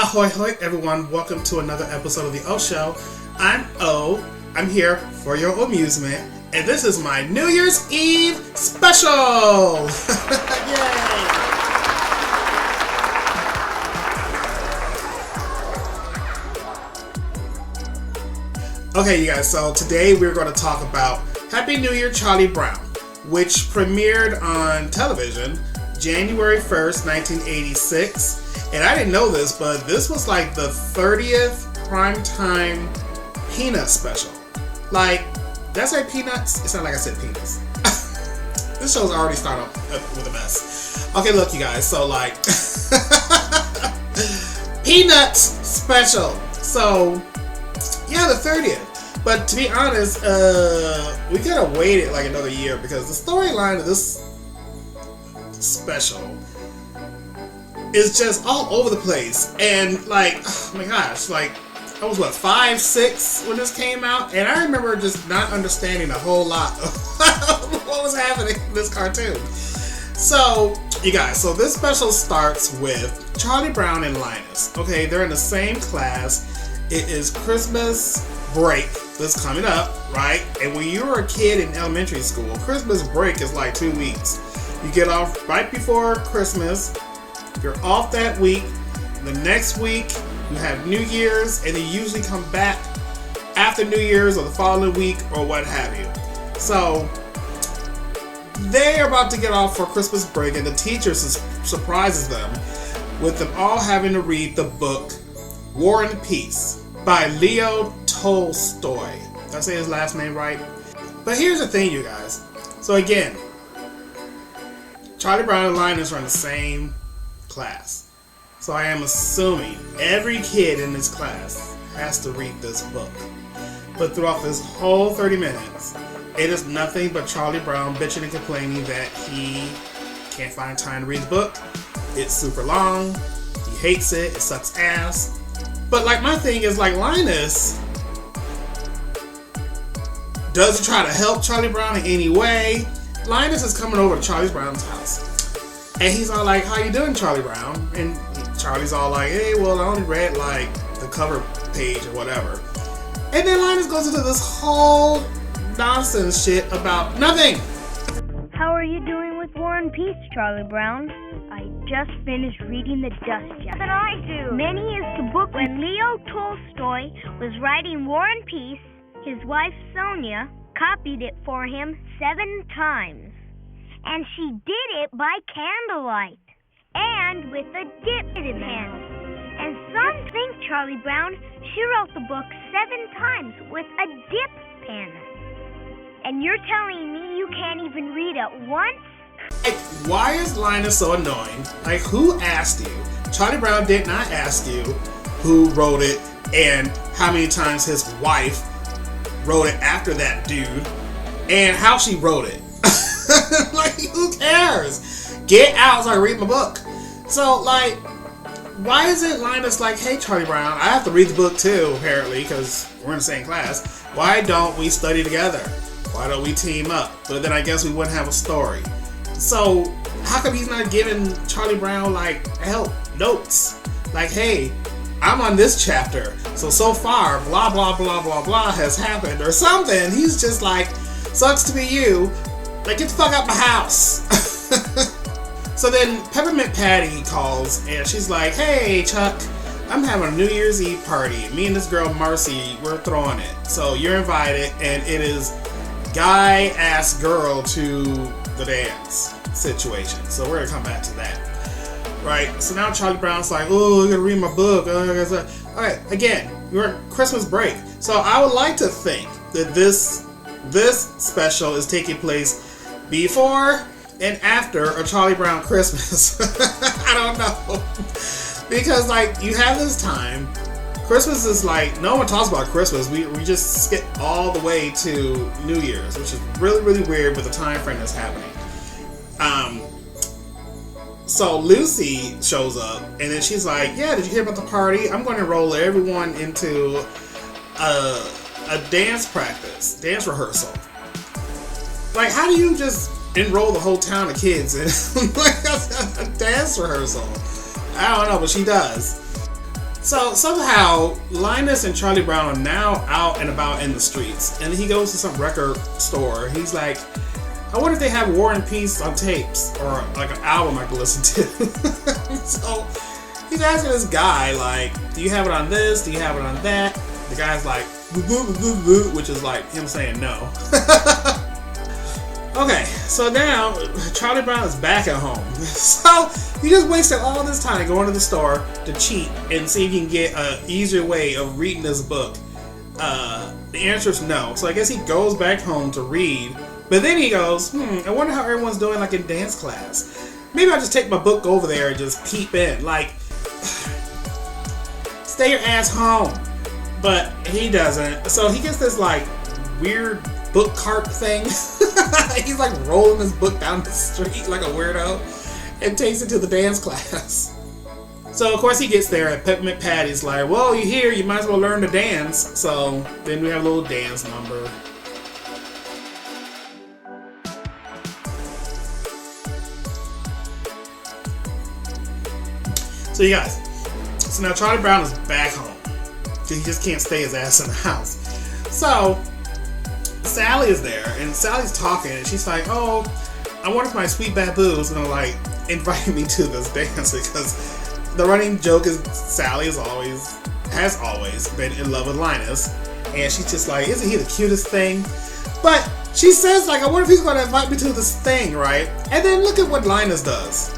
Ahoy hoy everyone, welcome to another episode of the O Show. I'm O, I'm here for your amusement, and this is my New Year's Eve special! Yay! Okay you guys, so today we're going to talk about Happy New Year Charlie Brown, which premiered on television January 1st, 1986. And I didn't know this, but this was like the 30th primetime Peanut special. Like, did I say peanuts? It's not like I said penis. This show's already started off with a mess. Okay, look you guys, so like, Peanuts special. So, yeah, the 30th. But to be honest, we could have waited like another year because the storyline of this special is just all over the place. And like, oh my gosh, like I was 5, 6 when this came out, and I remember just not understanding a whole lot of what was happening in this cartoon. So you guys, so this special starts with Charlie Brown and Linus. Okay, they're in the same class. It is Christmas break that's coming up, right? And when you were a kid in elementary school, Christmas break is like 2 weeks. You get off right before Christmas. You're off that week. The next week, you have New Year's, and they usually come back after New Year's or the following week or what have you. So, they are about to get off for Christmas break, and the teacher surprises them with them all having to read the book War and Peace by Leo Tolstoy. Did I say his last name right? But here's the thing, you guys. So again, Charlie Brown and Linus are in the same class. So I am assuming every kid in this class has to read this book. But throughout this whole 30 minutes, it is nothing but Charlie Brown bitching and complaining that he can't find time to read the book. It's super long. He hates it. It sucks ass. But like my thing is like Linus doesn't try to help Charlie Brown in any way. Linus is coming over to Charlie Brown's house. And he's all like, how you doing, Charlie Brown? And Charlie's all like, hey, well, I only read like the cover page or whatever. And then Linus goes into this whole nonsense shit about nothing. How are you doing with War and Peace, Charlie Brown? I just finished reading The Dust Jacket. And I do. Many is the book when Leo Tolstoy was writing War and Peace. His wife, Sonia, copied it for him 7 times. And she did it by candlelight and with a dip pen. And some think, Charlie Brown, she wrote the book 7 times with a dip pen. And you're telling me you can't even read it once? Like, why is Linus so annoying? Like, who asked you? Charlie Brown did not ask you who wrote it and how many times his wife wrote it after that dude and how she wrote it. Like, who cares? Get out so I can read my book. So, like, why isn't Linus like, hey, Charlie Brown, I have to read the book too, apparently, because we're in the same class. Why don't we study together? Why don't we team up? But then I guess we wouldn't have a story. So, how come he's not giving Charlie Brown, like, help, notes? Like, hey, I'm on this chapter, so far, blah, blah, blah, blah, blah has happened, or something. He's just like, sucks to be you. Like, get the fuck out my house. So then Peppermint Patty calls and she's like, hey Chuck, I'm having a New Year's Eve party. Me and this girl Marcy, we're throwing it. So you're invited, and it is guy ass girl to the dance situation. So we're gonna come back to that. Right? So now Charlie Brown's like, oh, I gotta read my book. Alright, again, we're on Christmas break. So I would like to think that this special is taking place before and after a Charlie Brown Christmas. I don't know. Because, like, you have this time. Christmas is like, no one talks about Christmas. We just skip all the way to New Year's, which is really, really weird with the time frame that's happening. So Lucy shows up, and then she's like, yeah, did you hear about the party? I'm going to enroll everyone into a dance rehearsal. Like, how do you just enroll the whole town of kids in like a dance rehearsal? I don't know, but she does. So somehow Linus and Charlie Brown are now out and about in the streets, and he goes to some record store. He's like, I wonder if they have War and Peace on tapes or like an album I can listen to. So he's asking this guy, like, do you have it on this? Do you have it on that? The guy's like, which is like him saying no. Okay, so now Charlie Brown is back at home. So he just wasted all this time going to the store to cheat and see if he can get an easier way of reading this book. The answer is no. So I guess he goes back home to read. But then he goes, I wonder how everyone's doing like in dance class. Maybe I'll just take my book over there and just peep in. Like, stay your ass home. But he doesn't. So he gets this like weird book cart thing. He's like rolling his book down the street like a weirdo and takes it to the dance class. So of course he gets there and Peppermint Patty's like, well, you're here, you might as well learn to dance. So then we have a little dance number. So you guys, so now Charlie Brown is back home. He just can't stay his ass in the house. So Sally is there, and Sally's talking, and she's like, oh, I wonder if my sweet baboo's gonna like invite me to this dance, because the running joke is Sally has always been in love with Linus, and she's just like, isn't he the cutest thing? But she says like, I wonder if he's gonna invite me to this thing, right? And then look at what Linus does.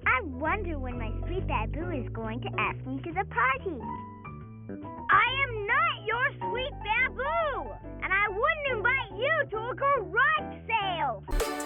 I wonder when my sweet baboo is going to ask me to the party. I am not your sweet baboo, and I wouldn't invite you to a garage sale.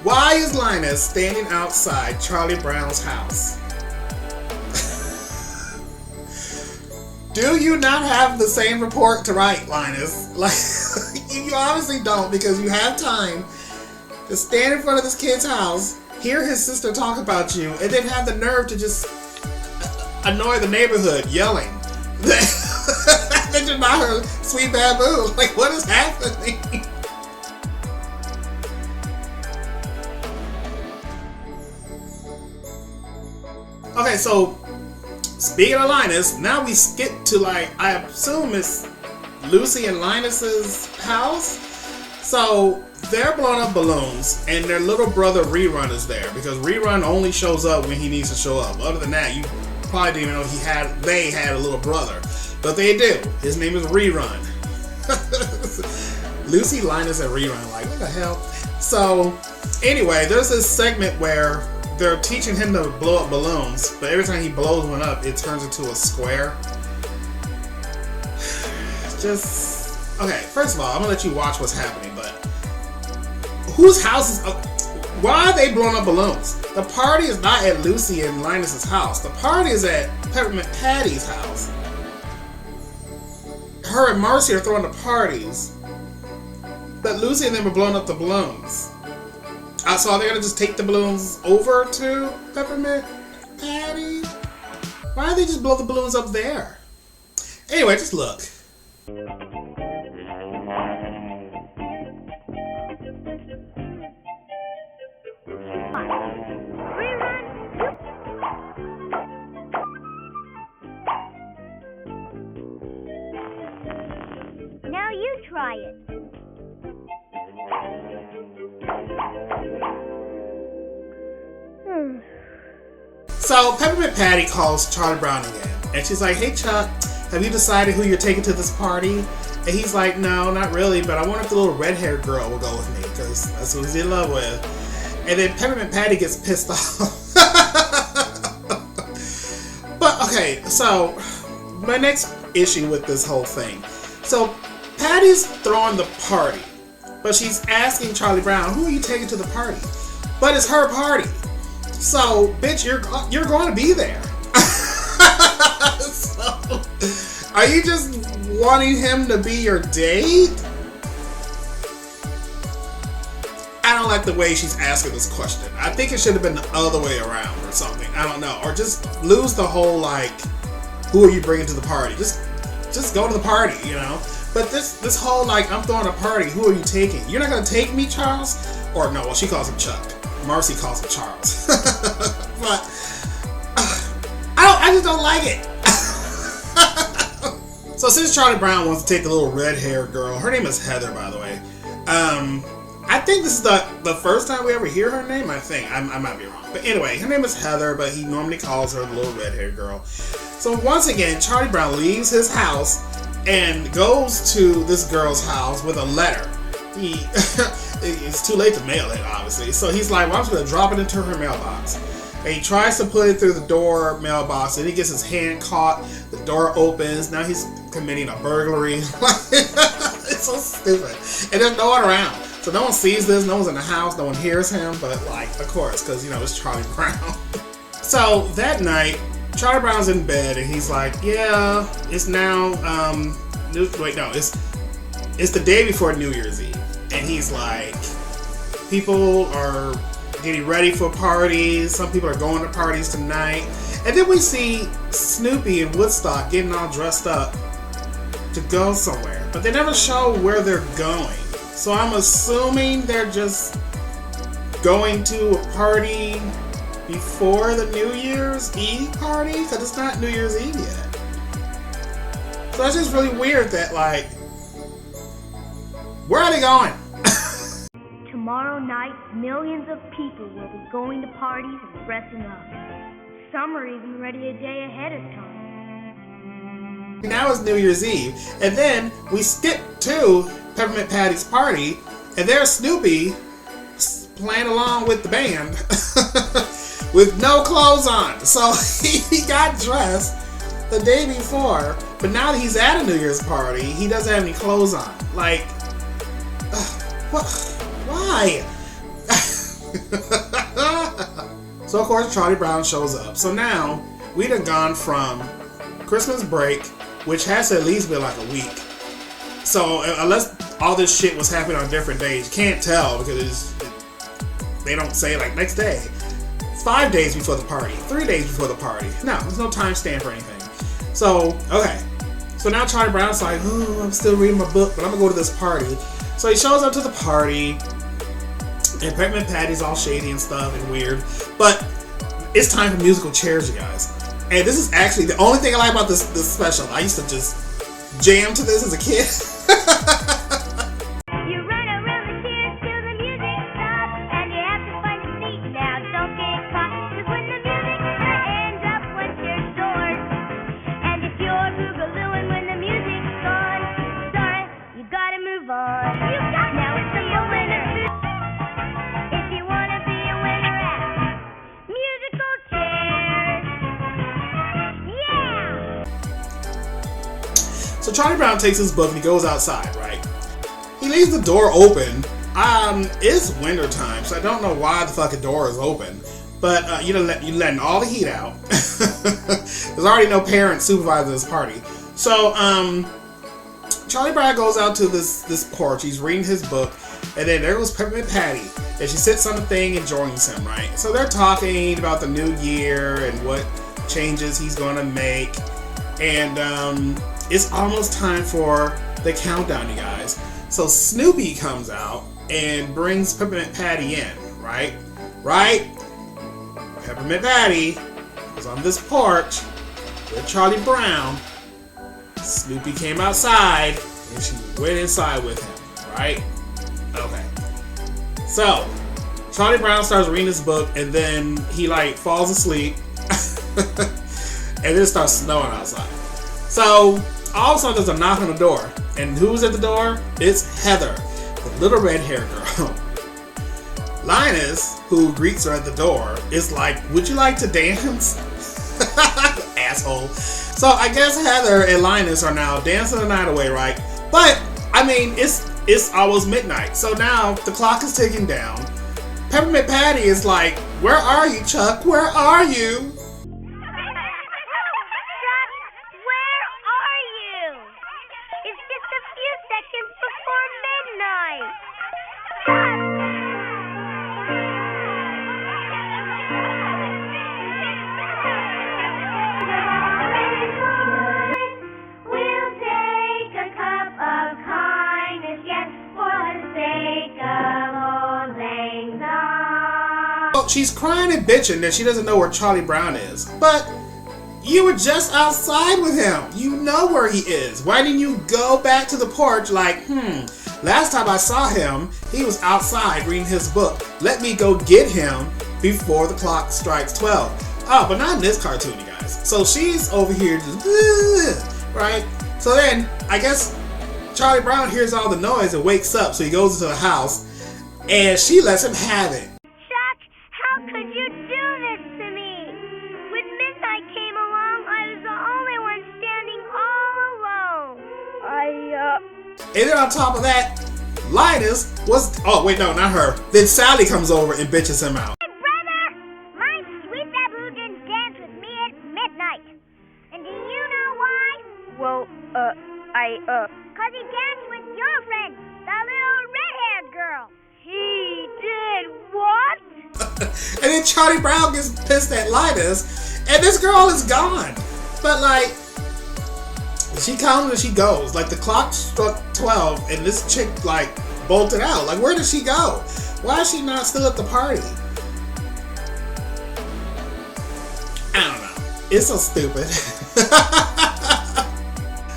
Why is Linus standing outside Charlie Brown's house? Do you not have the same report to write, Linus? Like, you obviously don't, because you have time to stand in front of this kid's house, hear his sister talk about you, and then have the nerve to just annoy the neighborhood yelling that you're not her sweet baboo. Like, what is happening? Okay, so speaking of Linus, now we skip to, like, I assume it's Lucy and Linus's house. So they're blowing up balloons, and their little brother Rerun is there, because Rerun only shows up when he needs to show up. Other than that, you probably didn't even know they had a little brother, but they do. His name is Rerun. Lucy, Linus, and Rerun, like, what the hell? So anyway, there's this segment where they're teaching him to blow up balloons, but every time he blows one up, it turns into a square. Just, okay, first of all, I'm gonna let you watch what's happening, but whose house is, why are they blowing up balloons? The party is not at Lucy and Linus's house. The party is at Peppermint Patty's house. Her and Marcy are throwing the parties, but Lucy and them are blowing up the balloons. So are they gonna just take the balloons over to Peppermint Patty? Why don't they just blow the balloons up there? Anyway, just look. Now you try it. So Peppermint Patty calls Charlie Brown again, and she's like, hey Chuck, have you decided who you're taking to this party? And he's like, no, not really, but I wonder if the little red-haired girl will go with me, because that's who he's in love with. And then Peppermint Patty gets pissed off. But okay, so my next issue with this whole thing. So Patty's throwing the party, but she's asking Charlie Brown, who are you taking to the party? But it's her party. So, bitch, you're going to be there. So, are you just wanting him to be your date? I don't like the way she's asking this question. I think it should have been the other way around or something. I don't know. Or just lose the whole, like, who are you bringing to the party? Just go to the party, you know? But this whole, like, I'm throwing a party, who are you taking? You're not going to take me, Charles? Or no, well, she calls him Chuck. Marcy calls him Charles. But I just don't like it. So since Charlie Brown wants to take the little red-haired girl, her name is Heather, by the way. I think this is the first time we ever hear her name. I think I might be wrong, but anyway, her name is Heather, but he normally calls her the little red-haired girl. So once again, Charlie Brown leaves his house and goes to this girl's house with a letter. It's too late to mail it, obviously. So he's like, well, I'm just going to drop it into her mailbox. And he tries to put it through the door mailbox, and he gets his hand caught. The door opens. Now he's committing a burglary. It's so stupid. And there's no one around. So no one sees this. No one's in the house. No one hears him. But, like, of course, because, you know, it's Charlie Brown. So that night, Charlie Brown's in bed, and he's like, yeah, it's now, it's the day before New Year's Eve. And he's like, people are getting ready for parties. Some people are going to parties tonight. And then we see Snoopy and Woodstock getting all dressed up to go somewhere. But they never show where they're going. So I'm assuming they're just going to a party before the New Year's Eve party? Because it's not New Year's Eve yet. So that's just really weird that, like, where are they going? Tomorrow night, millions of people will be going to parties and dressing up. Some are even ready a day ahead of time. Now it's New Year's Eve, and then we skip to Peppermint Patty's party, and there's Snoopy playing along with the band with no clothes on. So he got dressed the day before, but now that he's at a New Year's party, he doesn't have any clothes on. Like, what? Why? So of course Charlie Brown shows up. So now we done gone from Christmas break, which has to at least be like a week. So unless all this shit was happening on different days, you can't tell because they don't say like next day. It's 5 days before the party, 3 days before the party. No, there's no timestamp or anything. So okay. So now Charlie Brown's like, oh, I'm still reading my book, but I'm gonna go to this party. So he shows up to the party, and Peppermint Patty's all shady and stuff and weird. But it's time for musical chairs, you guys. And this is actually the only thing I like about this special. I used to just jam to this as a kid. You run around the chairs till the music stops, and you have to find a seat now. Don't get caught, 'cause when the music's gonna end up when chair's short. And if you're boogalooing when the music's gone, sorry, you gotta move on. Now it's the moment of truth. If you wanna be a winner at musical chairs. Yeah! So Charlie Brown takes his book and he goes outside, right? He leaves the door open. It's winter time, so I don't know why the fucking door is open. But you're letting all the heat out. There's already no parents supervising this party. So Charlie Brown goes out to this porch. He's reading his book, and then there goes Peppermint Patty, and she sits on the thing and joins him, right? So they're talking about the new year and what changes he's gonna make, and it's almost time for the countdown, you guys. So Snoopy comes out and brings Peppermint Patty in, right? Right? Peppermint Patty was on this porch with Charlie Brown. Snoopy came outside and she went inside with him, right? Okay. So, Charlie Brown starts reading his book and then he like falls asleep and then it starts snowing outside. So, all of a sudden there's a knock on the door. And who's at the door? It's Heather, the little red-haired girl. Linus, who greets her at the door, is like, would you like to dance? Asshole. So I guess Heather and Linus are now dancing the night away, right? But, I mean, it's almost midnight. So now the clock is ticking down. Peppermint Patty is like, where are you, Chuck? Where are you? She's crying and bitching that she doesn't know where Charlie Brown is. But You were just outside with him. You know where he is. Why didn't you go back to the porch like, last time I saw him, he was outside reading his book. Let me go get him before the clock strikes 12. Oh, but not in this cartoon, you guys. So she's over here just, right? So then, I guess Charlie Brown hears all the noise and wakes up. So he goes into the house and she lets him have it. Chuck, how could you do this to me? When midnight came along, I was the only one standing all alone. And then on top of that, Linus was, oh wait, no, not her. Then Sally comes over and bitches him out. Hey brother, my sweet babu didn't dance with me at midnight. And do you know why? Well, Cause he danced with your friend, the little red-haired girl. He did what? And then Charlie Brown gets pissed at Linus, and this girl is gone. But like, she comes and she goes. Like the clock struck 12, and this chick like bolted out. Like where did she go? Why is she not still at the party? I don't know. It's so stupid.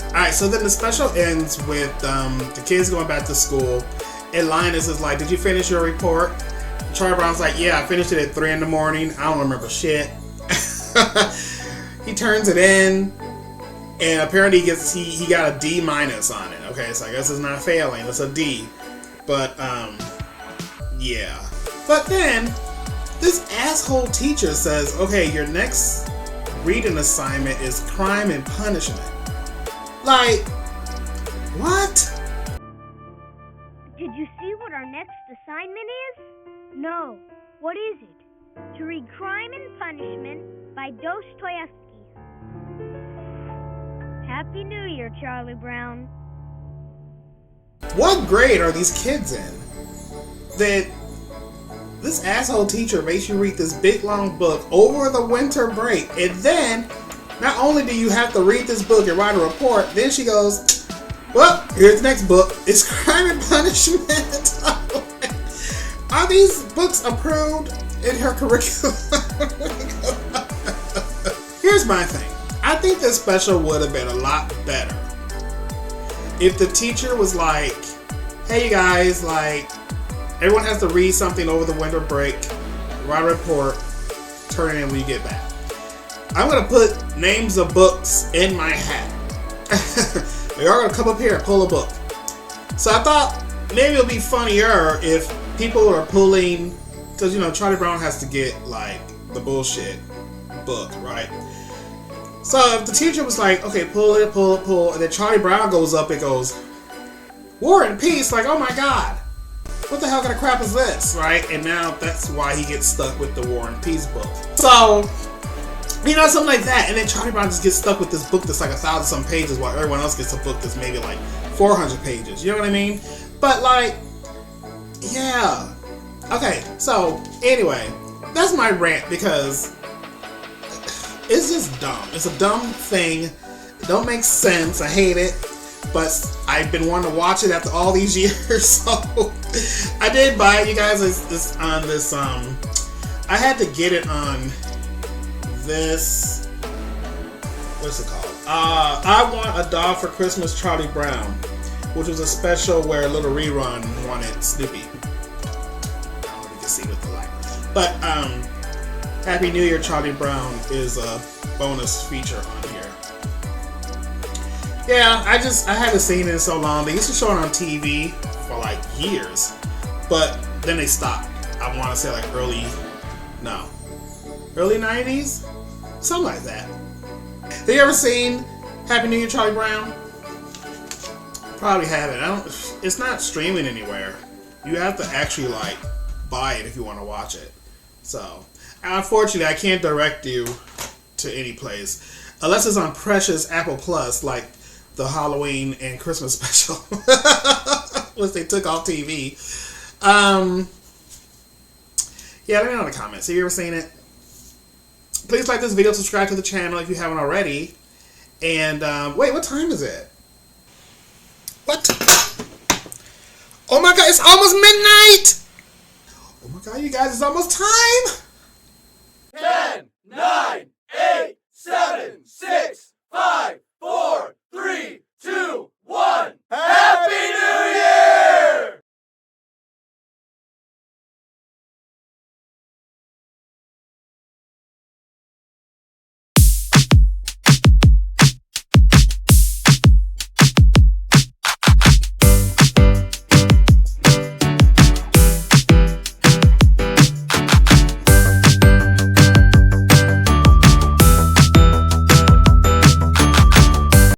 Alright, so then the special ends with the kids going back to school, and Linus is like, did you finish your report? Charlie Brown's like, yeah, I finished it at 3 in the morning. I don't remember shit. He turns it in, and apparently he got a D- on it. Okay, so I guess it's not failing, it's a D. But, yeah. But then, this asshole teacher says, okay, your next reading assignment is crime and punishment. Like, what? Did you see what our next assignment is? No. What is it? To read Crime and Punishment by Dostoevsky. Happy New Year, Charlie Brown. What grade are these kids in? That this asshole teacher makes you read this big long book over the winter break, and then not only do you have to read this book and write a report, then she goes, well, here's the next book. It's Crime and Punishment. Are these books approved in her curriculum? Here's my thing. I think this special would have been a lot better if the teacher was like, hey you guys, like, everyone has to read something over the winter break, write a report, turn it in when you get back. I'm going to put names of books in my hat. They are going to come up here and pull a book. So I thought maybe it would be funnier if people are pulling, because, you know, Charlie Brown has to get, like, the bullshit book, right? So if the teacher was like, okay, pull it, and then Charlie Brown goes up and goes, War and Peace, like, oh my god, what the hell kind of crap is this, right? And now that's why he gets stuck with the War and Peace book. So, you know, something like that, and then Charlie Brown just gets stuck with this book that's like 1,000-some pages, while everyone else gets a book that's maybe like 400 pages. You know what I mean? But like, yeah. Okay, so anyway, that's my rant because it's just dumb. It's a dumb thing. It don't make sense. I hate it. But I've been wanting to watch it after all these years, so I did buy it, you guys. This on this I had to get it on this, what's it called? I Want a Dog for Christmas, Charlie Brown, which was a special where Little Rerun wanted Snoopy. I don't know if you can see with the light. But Happy New Year, Charlie Brown is a bonus feature on here. Yeah, I haven't seen it in so long. They used to show it on TV for like years, but then they stopped. I want to say like early 90s? Something like that. Have you ever seen Happy New Year, Charlie Brown? Probably haven't. It's not streaming anywhere. You have to actually like buy it if you want to watch it. So, unfortunately, I can't direct you to any place unless it's on Precious Apple Plus, like the Halloween and Christmas special, which they took off TV. Yeah, let me know in the comments. Have you ever seen it? Please like this video, subscribe to the channel if you haven't already. And, wait, what time is it? What? Oh my god, it's almost midnight! Oh my god, you guys, it's almost time!